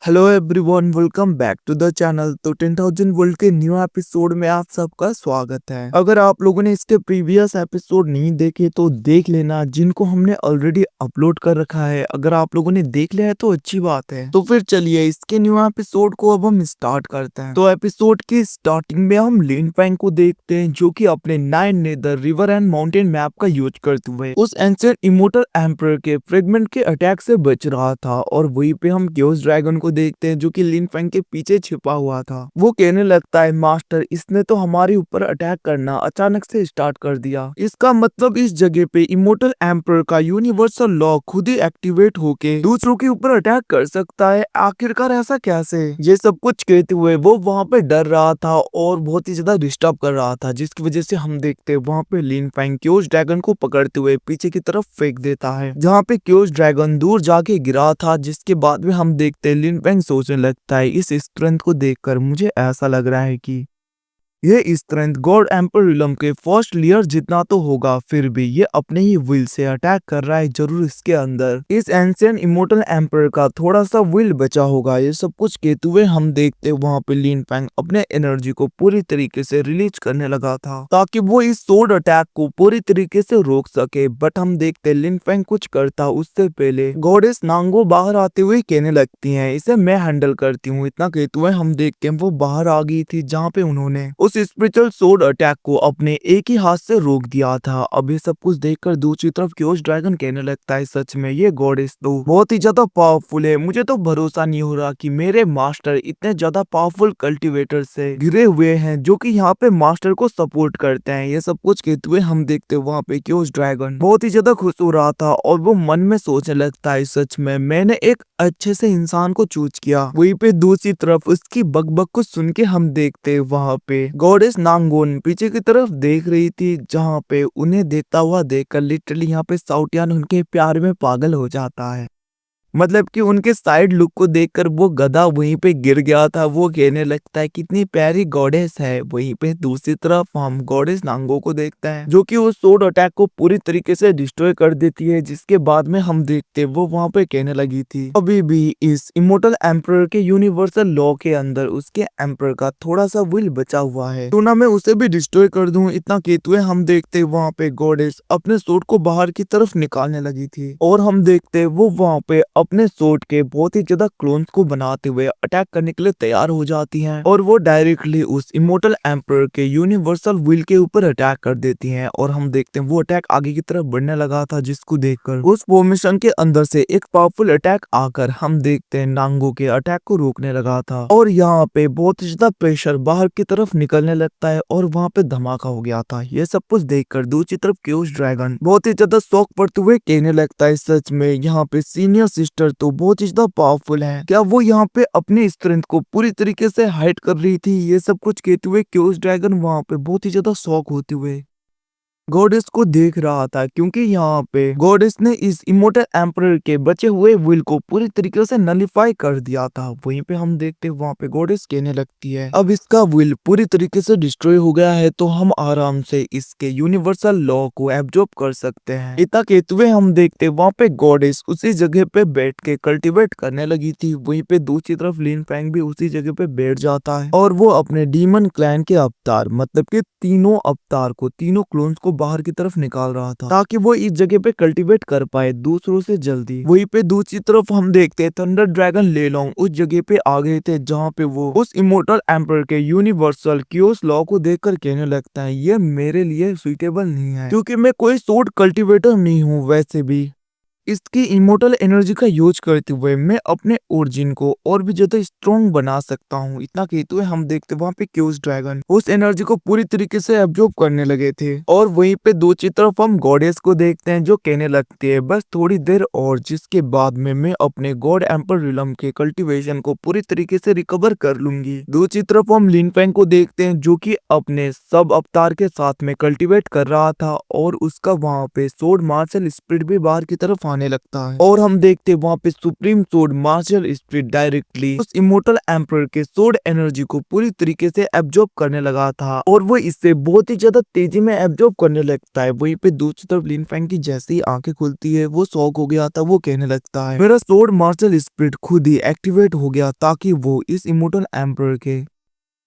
Hello everyone, welcome back to the channel. तो 10,000 world के new episode में आप सबका स्वागत है। अगर आप लोगों ने इसके प्रीवियस एपिसोड नहीं देखे तो देख लेना, जिनको हमने ऑलरेडी अपलोड कर रखा है। अगर आप लोगों ने देख लिया है तो अच्छी बात है। तो फिर चलिए इसके न्यू एपिसोड को अब हम स्टार्ट करते हैं। तो एपिसोड की स्टार्टिंग में हम लिन फैंग को देखते हैं, जो कि अपने 9 nether river and mountain map का यूज करते हुए उस एंशिएंट इमोर्टल एम्परर के फ्रेगमेंट के अटैक से बच रहा था। और वहीं पे हम क्योस ड्रैगन को देखते हैं, जो कि लिन फैंग के पीछे छिपा हुआ था। वो कहने लगता है, मास्टर, इसने तो हमारे ऊपर अटैक करना अचानक से स्टार्ट कर दिया। इसका मतलब इस जगह पे इमोर्टल एम्परर का यूनिवर्सल लॉ खुद ही एक्टिवेट होके दूसरों के ऊपर अटैक कर सकता है। आखिरकार ऐसा कैसे? ये सब कुछ कहते हुए वो वहां पे डर रहा था और बहुत ही ज्यादा डिस्टर्ब कर रहा था, जिसकी वजह से हम देखते हैं वहां पे लिन फैंग क्योस ड्रैगन को पकड़ते हुए पीछे की तरफ फेंक देता है, जहाँ पे क्योस ड्रैगन दूर जाके गिरा था। जिसके बाद में हम देखते हैं लिन फैंग सोचने लगता है, इस स्ट्रेंथ को देखकर मुझे ऐसा लग रहा है कि ये स्ट्रेंथ गॉड एम्पर रिलम के फर्स्ट लेयर जितना तो होगा, फिर भी ये अपने ही विल से अटैक कर रहा है। जरूर इसके अंदर इस एंशिएंट इमोर्टल एम्पर का थोड़ा सा विल बचा होगा। ये सब कुछ कहते हुए हम देखते वहां पे लिन फैंग अपने एनर्जी को पूरी तरीके से रिलीज करने लगा था, ताकि वो इस सोर्ड अटैक को पूरी तरीके से रोक सके। बट हम देखते लिन फैंग कुछ करता उससे पहले गॉडेस नांगो बाहर आते हुए कहने लगती है, इसे मैं हैंडल करती हूँ। इतना कहते हुए हम देखते हैं वो बाहर आ गई थी, जहाँ पे उन्होंने उस स्पिरिचुअल सोर्ड अटैक को अपने एक ही हाथ से रोक दिया था। अब ये सब कुछ देखकर दूसरी तरफ क्योस ड्रैगन कहने लगता है, सच में ये गॉडेस तो बहुत ही ज्यादा पावरफुल है। मुझे तो भरोसा नहीं हो रहा कि मेरे मास्टर इतने ज्यादा पावरफुल कल्टीवेटर से घिरे हुए हैं, जो कि यहाँ पे मास्टर को सपोर्ट करते हैं। ये सब कुछ कहते हुए हम देखते वहाँ पे क्योस ड्रैगन बहुत ही ज्यादा खुश हो रहा था और वो मन में सोचने लगता है, सच में मैंने एक अच्छे से इंसान को चूज किया। वहीं पे दूसरी तरफ उसकी बकबक को सुन के हम देखते वहाँ पे गॉडेस नांगोन पीछे की तरफ देख रही थी, जहाँ पे उन्हें देखता हुआ देखकर लिटरली यहाँ पे साउटियान उनके प्यार में पागल हो जाता है। मतलब कि उनके साइड लुक को देखकर वो गधा वहीं पे गिर गया था। वो कहने लगता है, कितनी प्यारी गॉडेस है। वहीं पे दूसरी तरफ हम गॉडेस नांगो को देखते हैं, जो कि उस सोर्ड अटैक को पूरी तरीके से डिस्ट्रॉय कर देती है। जिसके बाद में हम देखते हैं वो वहां पे कहने लगी थी, अभी भी इस इमोर्टल एम्परर के यूनिवर्सल लॉ के अंदर उसके एम्परर का थोड़ा सा विल बचा हुआ है, तो ना मैं उसे भी डिस्ट्रॉय कर दूं। इतना कहते हुए हम देखते हैं वहां पे गॉडेस अपने सोर्ड को बाहर की तरफ निकालने लगी थी, और हम देखते हैं वो वहां पे अपने सोर्ड के बहुत ही ज्यादा क्लोन्स को बनाते हुए अटैक करने के लिए तैयार हो जाती हैं। और वो डायरेक्टली उस इमोर्टल एम्परर के यूनिवर्सल विल के ऊपर अटैक कर देती हैं। और हम देखते हैं वो अटैक आगे की तरफ बढ़ने लगा था, जिसको देखकर उस फॉर्मेशन के अंदर से एक पावरफुल अटैक आकर हम देखते हैं नांगो के अटैक को रोकने लगा था। और यहाँ पे बहुत ही ज्यादा प्रेशर बाहर की तरफ निकलने लगता है और वहाँ पे धमाका हो गया था। ये सब कुछ देखकर दूसरी तरफ क्योस ड्रैगन बहुत ही ज्यादा शौक पड़ते हुए कहने लगता है, सच में यहाँ पे सीनियर सिस्टर तो बहुत ही ज्यादा पावरफुल है। क्या वो यहाँ पे अपनी स्ट्रेंथ को पूरी तरीके से हाइड कर रही थी? ये सब कुछ कहते हुए क्योस ड्रैगन वहाँ पे बहुत ही ज्यादा शौक होते हुए गॉडेस को देख रहा था, क्योंकि यहाँ पे गॉडेस ने इस इमोर्टल एम्परर के बचे हुए विल को पूरी तरीके से नलिफाई कर दिया था। वहीं पे हम देखते हैं वहाँ पे गॉडेस कहने लगती है, अब इसका विल पूरी तरीके से डिस्ट्रॉय हो गया है, तो हम आराम से इसके यूनिवर्सल लॉ को एब्जॉर्ब कर सकते हैं। इतना कहते हुए हम देखते वहाँ पे गॉडेस उसी जगह पे बैठ के कल्टीवेट करने लगी थी। वहीं पे दूसरी तरफ लिन फैंग भी उसी जगह पे बैठ जाता है और वो अपने डीमन क्लैन के अवतार, मतलब कि तीनों अवतार को, तीनों क्लोन्स को बाहर की तरफ निकाल रहा था, ताकि वो इस जगह पे कल्टीवेट कर पाए दूसरों से जल्दी। वहीं पे दूसरी तरफ हम देखते हैं थंडर ड्रैगन लेलोंग उस जगह पे आ गए थे, जहाँ पे वो उस इमोर्टल एम्पर के यूनिवर्सल क्योस लॉ को देखकर कहने लगता है, ये मेरे लिए सुइटेबल नहीं है, क्योंकि मैं कोई सोर्ड कल्टीवेटर नहीं हूँ। वैसे भी इसकी इमोर्टल एनर्जी का यूज करते हुए मैं अपने ओरिजिन को और भी ज्यादा स्ट्रॉन्ग बना सकता हूँ। इतना कहते हुए हम देखते वहाँ पे क्योस ड्रैगन उस एनर्जी को पूरी तरीके से एब्जॉर्ब करने लगे थे। और वहीं पे दूसरी तरफ हम गॉडेस को देखते हैं, जो कहने लगती है, बस थोड़ी देर और, जिसके बाद में मैं अपने गॉड एम्पर रिलम के कल्टीवेशन को पूरी तरीके से रिकवर कर लूंगी। दूसरी तरफ हम लिन फैंग को देखते हैं, जो कि अपने सब अवतार के साथ में कल्टीवेट कर रहा था और उसका वहाँ पे सोर्ड मार्शल स्पिरिट भी बाहर की तरफ आने लगता है और हम देखते हैं वहाँ पे supreme sword martial spirit directly उस इमोर्टल एम्परर के सोर्ड एनर्जी को पूरी तरीके से एब्जॉर्ब करने लगा था और वो इससे बहुत ही ज्यादा तेजी में एब्जॉर्ब करने लगता है। वहीं पे दूसरी तरफ लिन फैंग की जैसे ही आंखें खुलती है वो शॉक हो गया था। वो कहने लगता है मेरा सोर्ड मार्शल स्पिरिट खुद ही एक्टिवेट हो गया ताकि वो इस इमोर्टल एम्परर के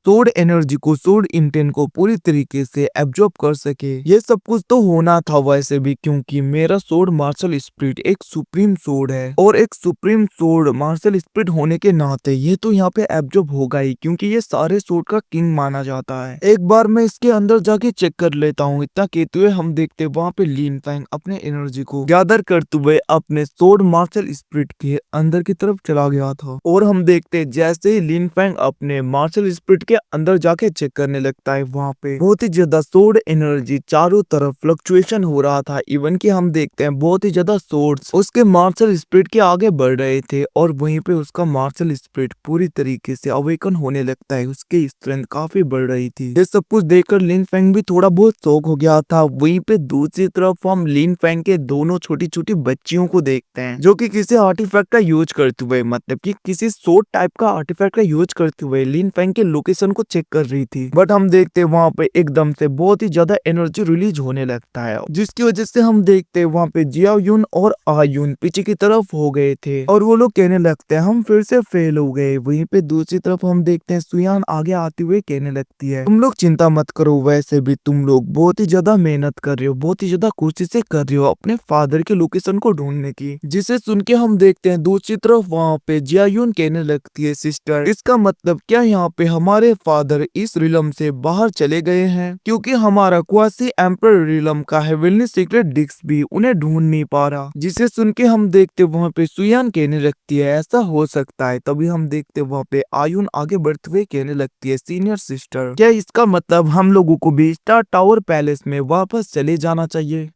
सोर्ड एनर्जी को सोर्ड इंटेंट को पूरी तरीके से एब्जॉर्ब कर सके। ये सब कुछ तो होना था वैसे भी क्योंकि मेरा सोर्ड मार्शल स्पिरिट एक सुप्रीम सोर्ड है और एक सुप्रीम सोर्ड मार्शल स्पिरिट होने के नाते ये तो यहाँ पे एब्जॉर्ब होगा ही क्योंकि ये सारे सोर्ड का किंग माना जाता है। एक बार मैं इसके अंदर जाके चेक कर लेता हूँ। इतना कहते हुए हम देखते वहाँ पे लिन फैंग अपने एनर्जी को गैदर करते हुए अपने सोर्ड मार्शल स्पिरिट के अंदर की तरफ चला गया था और हम देखते जैसे ही लिन फैंग अपने मार्शल स्पिरिट के अंदर जाके चेक करने लगता है वहाँ पे बहुत ही ज्यादा सोर्ड एनर्जी चारों तरफ फ्लक्चुएशन हो रहा था। इवन कि हम देखते हैं बहुत ही ज्यादा सोर्ड्स उसके मार्शल स्पिरिट के आगे बढ़ रहे थे और वहीं पे उसका मार्शल स्पिरिट पूरी तरीके से अवेकन होने लगता है। उसकी स्ट्रेंथ काफी बढ़ रही थी। ये सब कुछ देखकर लिन फैंग भी थोड़ा बहुत शॉक हो गया था। वहीं पे दूसरी तरफ हम लिन फैंग के दोनों छोटी छोटी बच्चियों को देखते हैं जो कि किसी आर्टिफैक्ट का यूज करते हुए मतलब कि किसी सोर्ड टाइप का आर्टिफैक्ट का यूज करते हुए लिन फैंग के लोकेशन को चेक कर रही थी। बट हम देखते हैं वहाँ पे एकदम से बहुत ही ज्यादा एनर्जी रिलीज होने लगता है जिसकी वजह से हम देखते हैं वहाँ पे जियाओ युन और आयुन पीछे की तरफ हो गए थे और वो लोग कहने लगते हैं हम फिर से फेल हो गए। वहीं पे दूसरी तरफ हम देखते हैं सुयान आगे आते हुए कहने लगती है तुम लोग चिंता मत करो, वैसे भी तुम लोग बहुत ही ज्यादा मेहनत कर रहे हो, बहुत ही ज्यादा कोशिशें कर रहे हो अपने फादर के लोकेशन को ढूंढने की। जिसे सुन के हम देखते हैं दूसरी तरफ वहाँ पे जियायुन कहने लगती है सिस्टर इसका मतलब क्या यहाँ पे हमारे फादर इस रिलम से बाहर चले गए हैं क्योंकि हमारा क्वासी एम्परर रिलम का हेवनली सीक्रेट डिस्क भी उन्हें ढूंढ नहीं पा रहा। जिसे सुन के हम देखते वहाँ पे सुयान कहने लगती है ऐसा हो सकता है। तभी हम देखते वहाँ पे आयुन आगे बढ़ते हुए कहने लगती है सीनियर सिस्टर क्या इसका मतलब हम लोगों को भी स्टार टावर पैलेस में वापस चले जाना चाहिए।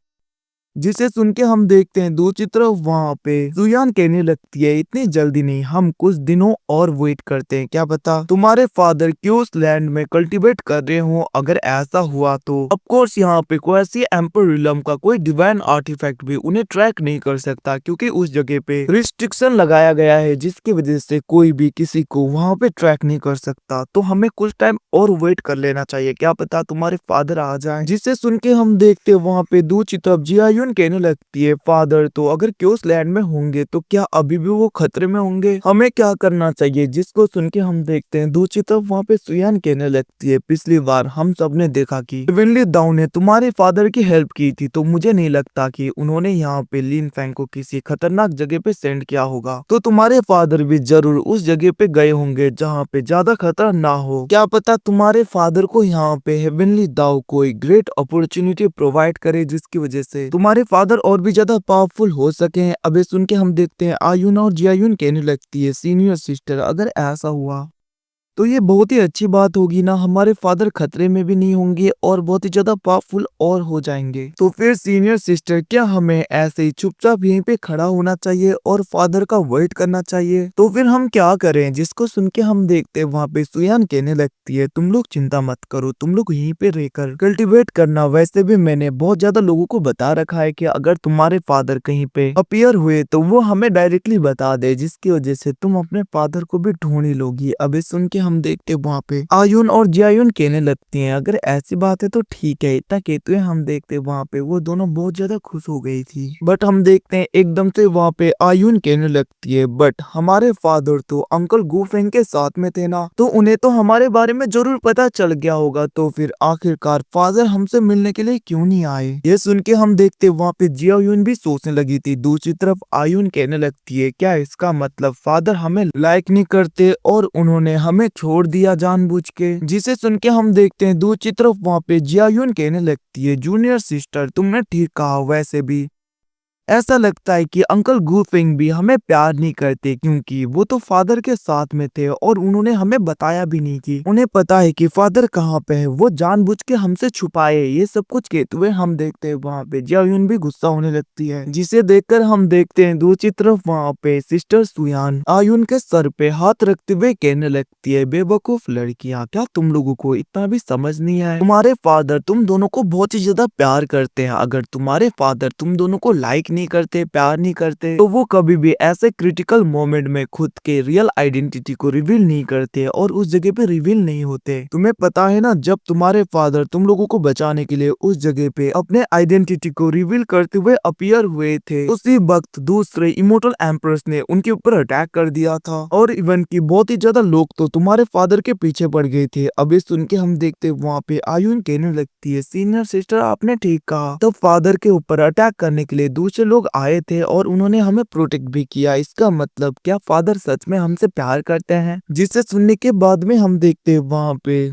जिसे सुन के हम देखते हैं दूसरी तरफ वहाँ पे सुयान कहने लगती है इतनी जल्दी नहीं, हम कुछ दिनों और वेट करते हैं, क्या पता तुम्हारे फादर क्यों उस लैंड में कल्टीवेट कर रहे हो। अगर ऐसा हुआ तो ऑफ कोर्स यहाँ पे क्वासी एम्पर रिलम का कोई डिवाइन आर्टिफैक्ट भी उन्हें ट्रैक नहीं कर सकता क्योंकि उस जगह पे रिस्ट्रिक्शन लगाया गया है जिसकी वजह से कोई भी किसी को वहाँ पे ट्रैक नहीं कर सकता। तो हमें कुछ टाइम और वेट कर लेना चाहिए, क्या पता तुम्हारे फादर आ जाए। जिसे सुन के हम देखते वहाँ पे दूसरी तरफ जियायुन कहने लगती है फादर तो अगर क्योस लैंड में होंगे तो क्या अभी भी वो खतरे में होंगे, हमें क्या करना चाहिए। जिसको सुन के हम देखते हैं दूसरी तरफ वहाँ पे सुयान कहने लगती है पिछली बार हम सब ने देखा कि हेवनली दाऊ ने तुम्हारे फादर की हेल्प की थी तो मुझे नहीं लगता कि उन्होंने यहाँ पे लिन फैंग को किसी खतरनाक जगह पे सेंड किया होगा। तो तुम्हारे फादर भी जरूर उस जगह पे गए होंगे जहाँ पे ज्यादा खतरा ना हो। क्या पता तुम्हारे फादर को यहाँ पे हेवनली दाऊ कोई ग्रेट अपॉर्चुनिटी प्रोवाइड करे जिसकी वजह से तुम्हारे फादर और भी ज्यादा पावरफुल हो सके। अबे सुन के हम देखते हैं आयुन और जियायुन कहने लगती है सीनियर सिस्टर अगर ऐसा हुआ तो ये बहुत ही अच्छी बात होगी ना, हमारे फादर खतरे में भी नहीं होंगे और बहुत ही ज्यादा पावरफुल और हो जाएंगे। तो फिर सीनियर सिस्टर क्या हमें ऐसे ही चुपचाप यहीं पे खड़ा होना चाहिए और फादर का वेट करना चाहिए। तो फिर हम क्या करें। जिसको सुन के हम देखते हैं वहाँ पे सुयान कहने लगती है तुम लोग चिंता मत करो, तुम लोग यहीं पे रहकर कल्टिवेट करना। वैसे भी मैंने बहुत ज्यादा लोगों को बता रखा है कि अगर तुम्हारे फादर कहीं पे अपीयर हुए तो वो हमें डायरेक्टली बता दे जिसकी वजह से तुम अपने फादर को भी ढूंढ ही लोगी। अभी सुन के हम देखते वहाँ पे आयुन और जियायुन कहने लगती हैं अगर ऐसी बात है तो ठीक है। इतना कहते हुए हम देखते वहाँ पे वो दोनों बहुत ज्यादा खुश हो गई थी। बट हम देखते हैं एकदम से वहाँ पे आयुन कहने लगती है बट हमारे फादर तो अंकल गुफेंग के साथ में थे ना, तो उन्हें तो हमारे बारे में जरूर पता चल गया होगा। तो फिर आखिरकार फादर हमसे मिलने के लिए क्यों नहीं आए। ये सुन के हम देखते वहाँ पे जियायुन भी सोचने लगी थी। दूसरी तरफ आयुन कहने लगती है क्या इसका मतलब फादर हमें लाइक नहीं करते और उन्होंने हमें छोड़ दिया जानबूझ के। जिसे सुन के हम देखते हैं दूसरी तरफ वहाँ पे जियायुन कहने लगती है जूनियर सिस्टर तुमने ठीक कहा, वैसे भी ऐसा लगता है कि अंकल गुफिंग भी हमें प्यार नहीं करते क्योंकि वो तो फादर के साथ में थे और उन्होंने हमें बताया भी नहीं कि उन्हें पता है कि फादर कहाँ पे है, वो जानबूझ के हमसे छुपाए। ये सब कुछ कहते हुए हम देखते हैं वहाँ पे जियायुन भी गुस्सा होने लगती है। जिसे देखकर हम देखते हैं दूसरी तरफ वहाँ पे सिस्टर सुयान आयुन के सर पे हाथ रखते हुए कहने लगती है बेवकूफ लड़कियां, क्या तुम लोगों को इतना भी समझ नहीं है। तुम्हारे फादर तुम दोनों को बहुत ही ज्यादा प्यार करते हैं, अगर तुम्हारे फादर तुम दोनों को लाइक नहीं करते, प्यार नहीं करते, तो वो कभी भी ऐसे क्रिटिकल मोमेंट में खुद के रियल आइडेंटिटी को रिवील नहीं करते और उस जगह पे रिवील नहीं होते। तुम्हें पता है ना, जब तुम्हारे फादर तुम लोगों को बचाने के लिए उस जगह पे अपने आइडेंटिटी को रिवील करते हुए अपीयर हुए थे, उसी वक्त दूसरे इमोर्टल एम्प्रेस ने उनके ऊपर अटैक कर दिया था और इवन की बहुत ही ज्यादा लोग तो तुम्हारे फादर के पीछे पड़ गए थे। अभी सुन के हम देखते वहाँ पे आयुन कहने लगती है, सीनियर सिस्टर आपने ठीक कहा, तो फादर के ऊपर अटैक करने के लिए दूसरे लोग आए थे और उन्होंने हमें प्रोटेक्ट भी किया। इसका मतलब क्या फादर सच में हमसे प्यार करते हैं? जिसे सुनने के बाद में हम देखते वहाँ पे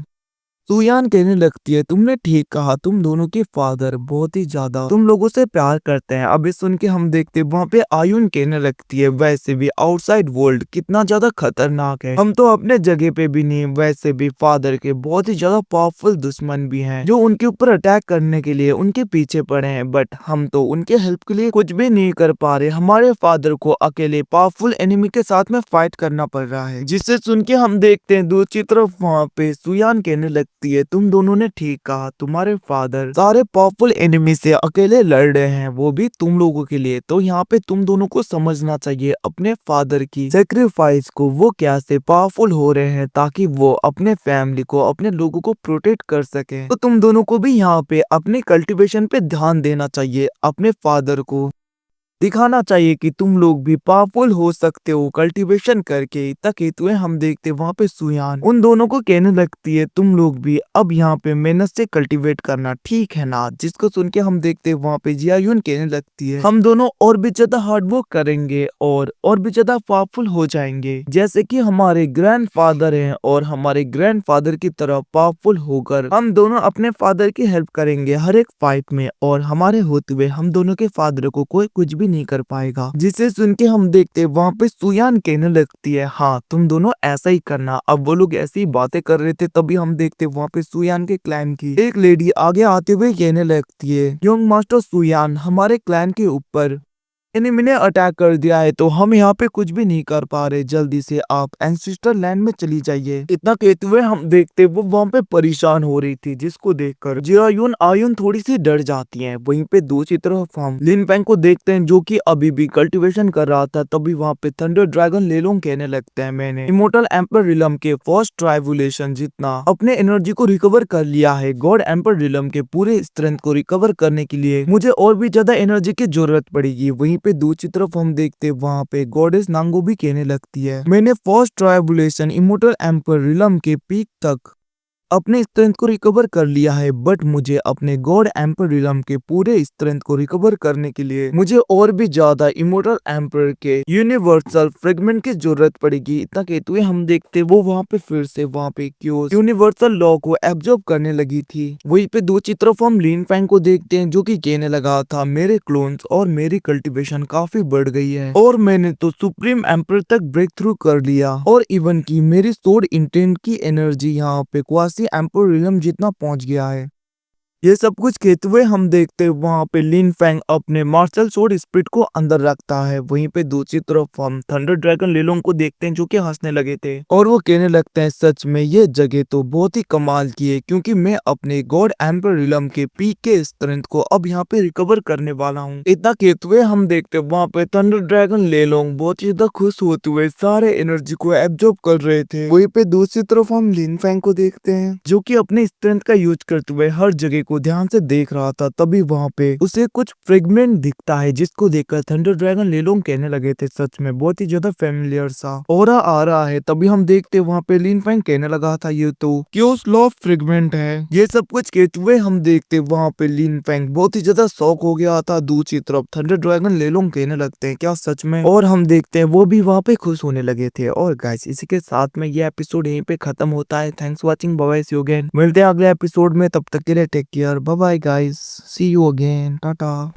सुयान कहने लगती है, तुमने ठीक कहा, तुम दोनों के फादर बहुत ही ज्यादा तुम लोगों से प्यार करते हैं। अभी सुन के हम देखते वहाँ पे आयुन कहने लगती है, वैसे भी आउटसाइड वर्ल्ड कितना ज्यादा खतरनाक है, हम तो अपने जगह पे भी नहीं, वैसे भी फादर के बहुत ही ज्यादा पावरफुल दुश्मन भी हैं जो उनके ऊपर अटैक करने के लिए उनके पीछे पड़े हैं, बट हम तो उनके हेल्प के लिए कुछ भी नहीं कर पा रहे। हमारे फादर को अकेले पावरफुल एनिमी के साथ में फाइट करना पड़ रहा है। जिससे सुन के हम देखते हैं दूसरी तरफ वहाँ पे सुयान कहने लगती है, तुम दोनों ने ठीक कहा, तुम्हारे फादर सारे पावरफुल एनिमी से अकेले लड़ रहे हैं, वो भी तुम लोगों के लिए। तो यहाँ पे तुम दोनों को समझना चाहिए अपने फादर की सेक्रीफाइस को, वो कैसे पावरफुल हो रहे हैं ताकि वो अपने फैमिली को, अपने लोगों को प्रोटेक्ट कर सके। तो तुम दोनों को भी यहाँ पे अपने कल्टीवेशन पे ध्यान देना चाहिए, अपने फादर को दिखाना चाहिए कि तुम लोग भी पावरफुल हो सकते हो कल्टीवेशन करके। ताकि तुम्हें हम देखते वहाँ पे सुयान उन दोनों को कहने लगती है, तुम लोग भी अब यहाँ पे मेहनत से कल्टीवेट करना, ठीक है ना? जिसको सुन के हम देखते वहाँ पे जियायुन कहने लगती है, हम दोनों और भी ज्यादा हार्डवर्क करेंगे और भी ज्यादा पावरफुल हो जाएंगे, जैसे कि हमारे ग्रैंडफादर हैं और हमारे ग्रैंडफादर की तरह पावरफुल होकर हम दोनों अपने फादर की हेल्प करेंगे हर एक फाइट में, और हमारे होते हुए हम दोनों के फादर को कोई कुछ भी नहीं कर पाएगा। जिसे सुन के हम देखते वहाँ पे सुयान कहने लगती है, हाँ तुम दोनों ऐसा ही करना। अब वो लोग ऐसी बातें कर रहे थे, तभी हम देखते वहाँ पे सुयान के क्लैन की एक लेडी आगे आते हुए कहने लगती है, यंग मास्टर सुयान, हमारे क्लैन के ऊपर एनिमी ने अटैक कर दिया है, तो हम यहाँ पे कुछ भी नहीं कर पा रहे, जल्दी से आप एंसेस्टर लैंड में चली जाइए। इतना कहते हुए हम देखते वो वहाँ पे परेशान हो रही थी, जिसको देखकर जियायुन आयुन थोड़ी सी डर जाती हैं। वहीं पे दूसरी तरफ हम लिन फैंग को देखते हैं जो कि अभी भी कल्टीवेशन कर रहा था। तभी वहाँ पे थंडर ड्रैगन लेलोंग कहने लगते हैं, मैंने इमोर्टल एम्पर रिलम के फर्स्ट ट्राइबुलेशन जितना अपने एनर्जी को रिकवर कर लिया है। गॉड एम्पर रिलम के पूरे स्ट्रेंथ को रिकवर करने के लिए मुझे और भी ज्यादा एनर्जी की जरूरत पड़ेगी। वहीं पे दूसरी तरफ हम देखते वहाँ पे गॉडेस नांगो भी कहने लगती है, मैंने first tribulation immortal emperor realm के पीक तक अपने स्ट्रेंथ को रिकवर कर लिया है, बट मुझे अपने गॉड एम्पर रिलम के पूरे स्ट्रेंथ को रिकवर करने के लिए मुझे और भी ज्यादा इमोर्टल एम्पर के यूनिवर्सल फ्रेगमेंट की जरूरत पड़ेगी। इतना कहते हुए हम देखते वो वहाँ पे फिर से वहाँ पे क्यों यूनिवर्सल लॉ को एब्जॉर्ब करने लगी थी। वहीं पे दूसरी तरफ हम लिन फैंग को देखते हैं जो कि कहने लगा था, मेरे क्लोन्स और मेरी कल्टीवेशन काफी बढ़ गई है और मैंने तो सुप्रीम एम्पर तक ब्रेक थ्रू कर लिया, और इवन की मेरी सोड इंटेंट की एनर्जी यहाँ पे एम्पर रिलम जितना पहुंच गया है। ये सब कुछ कहते हुए हम देखते वहाँ पे लिन फैंग अपने मार्शल सोर्ड स्पिरिट को अंदर रखता है। वहीं पे दूसरी तरफ हम थंडर ड्रैगन लेलोंग को देखते हैं जो कि हंसने लगे थे और वो कहने लगते हैं, सच में ये जगह तो बहुत ही कमाल की है, क्योंकि मैं अपने गॉड एम्पर रिलम के पीक के स्ट्रेंथ को अब यहाँ पे रिकवर करने वाला हूँ। इतना कहते हुए हम देखते वहाँ पे थंडर ड्रैगन लेलोंग बहुत ही ज्यादा खुश होते हुए सारे एनर्जी को एब्जॉर्ब कर रहे थे। वहीं पे दूसरी तरफ हम लिन फैंग को देखते हैं जो कि अपने स्ट्रेंथ का यूज करते हुए हर जगह को ध्यान से देख रहा था। तभी वहाँ पे उसे कुछ फ्रेगमेंट दिखता है, जिसको देखकर थंडर ड्रैगन लेलोंग कहने लगे थे, सच में बहुत ही ज्यादा फेमिलियर सा ऑरा आ रहा है। तभी हम देखते वहाँ पे लिन फैंग कहने लगा था, ये तो क्योस लॉ फ्रेगमेंट है। ये सब कुछ कहते हुए हम देखते वहाँ पे लिन फैंग बहुत ही ज्यादा शॉक हो गया था। दूसरी तरफ थंडर ड्रैगन लेलोंग कहने लगते हैं, क्या सच में? और हम देखते हैं वो भी वहाँ पे खुश होने लगे थे। और गाइस इसी के साथ में ये एपिसोड यहीं पे खत्म होता है। Thanks watching, bye bye, see you again. मिलते हैं अगले एपिसोड में, तब तक के लिए take care, bye bye guys, see you again, Tata.